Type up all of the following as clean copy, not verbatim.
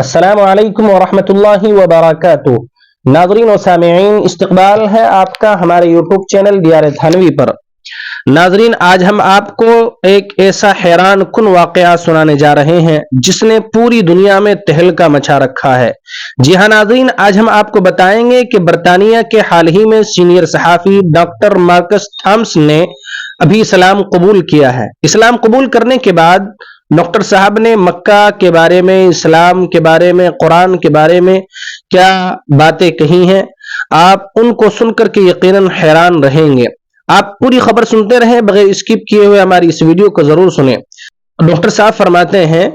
السلام علیکم ورحمۃ اللہ وبرکاتہ۔ ناظرین و سامعین، استقبال ہے آپ کا ہمارے یوٹیوب چینل دیار تھانوی پر۔ ناظرین، آج ہم آپ کو ایک ایسا حیران کن واقعہ سنانے جا رہے ہیں جس نے پوری دنیا میں تہلکہ مچا رکھا ہے۔ جی ہاں ناظرین، آج ہم آپ کو بتائیں گے کہ برطانیہ کے حال ہی میں سینئر صحافی ڈاکٹر مارکس تھامس نے ابھی اسلام قبول کیا ہے۔ اسلام قبول کرنے کے بعد ڈاکٹر صاحب نے مکہ کے بارے میں، اسلام کے بارے میں، قرآن کے بارے میں کیا باتیں کہی ہیں، آپ ان کو سن کر کے یقیناً حیران رہیں گے۔ آپ پوری خبر سنتے رہیں، بغیر اسکپ کیے ہوئے ہماری اس ویڈیو کو ضرور سنیں۔ ڈاکٹر صاحب فرماتے ہیں،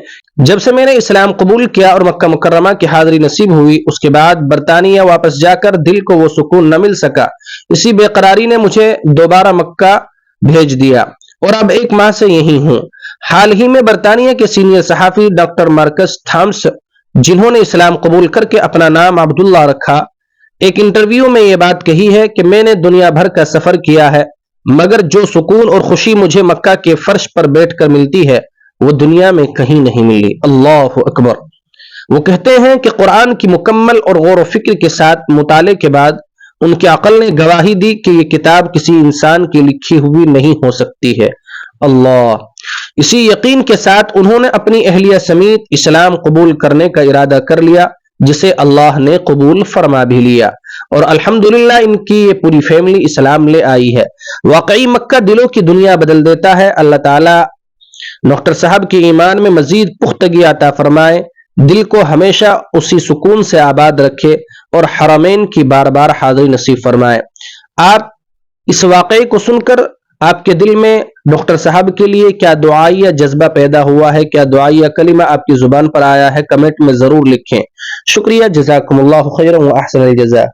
جب سے میں نے اسلام قبول کیا اور مکہ مکرمہ کی حاضری نصیب ہوئی، اس کے بعد برطانیہ واپس جا کر دل کو وہ سکون نہ مل سکا۔ اسی بے قراری نے مجھے دوبارہ مکہ بھیج دیا اور اب 1 ماہ سے یہی ہوں۔ حال ہی میں برطانیہ کے سینئر صحافی ڈاکٹر مارکس تھامس، جنہوں نے اسلام قبول کر کے اپنا نام عبداللہ رکھا، ایک انٹرویو میں یہ بات کہی ہے کہ میں نے دنیا بھر کا سفر کیا ہے، مگر جو سکون اور خوشی مجھے مکہ کے فرش پر بیٹھ کر ملتی ہے وہ دنیا میں کہیں نہیں ملی۔ اللہ اکبر۔ وہ کہتے ہیں کہ قرآن کی مکمل اور غور و فکر کے ساتھ مطالعے کے بعد ان کی عقل نے گواہی دی کہ یہ کتاب کسی انسان کی لکھی ہوئی نہیں ہو سکتی ہے۔ اللہ۔ اسی یقین کے ساتھ انہوں نے اپنی اہلیہ سمیت اسلام قبول کرنے کا ارادہ کر لیا، جسے اللہ نے قبول فرما بھی لیا، اور الحمدللہ ان کی یہ پوری فیملی اسلام لے آئی ہے۔ واقعی مکہ دلوں کی دنیا بدل دیتا ہے۔ اللہ تعالی ڈاکٹر صاحب کے ایمان میں مزید پختگی عطا فرمائے، دل کو ہمیشہ اسی سکون سے آباد رکھے اور حرمین کی بار بار حاضری نصیب فرمائے۔ آپ اس واقعے کو سن کر آپ کے دل میں ڈاکٹر صاحب کے لیے کیا دعائیہ جذبہ پیدا ہوا ہے، کیا دعائیہ کلمہ آپ کی زبان پر آیا ہے، کمنٹ میں ضرور لکھیں۔ شکریہ، جزاکم اللہ خیرا و احسن الجزاء۔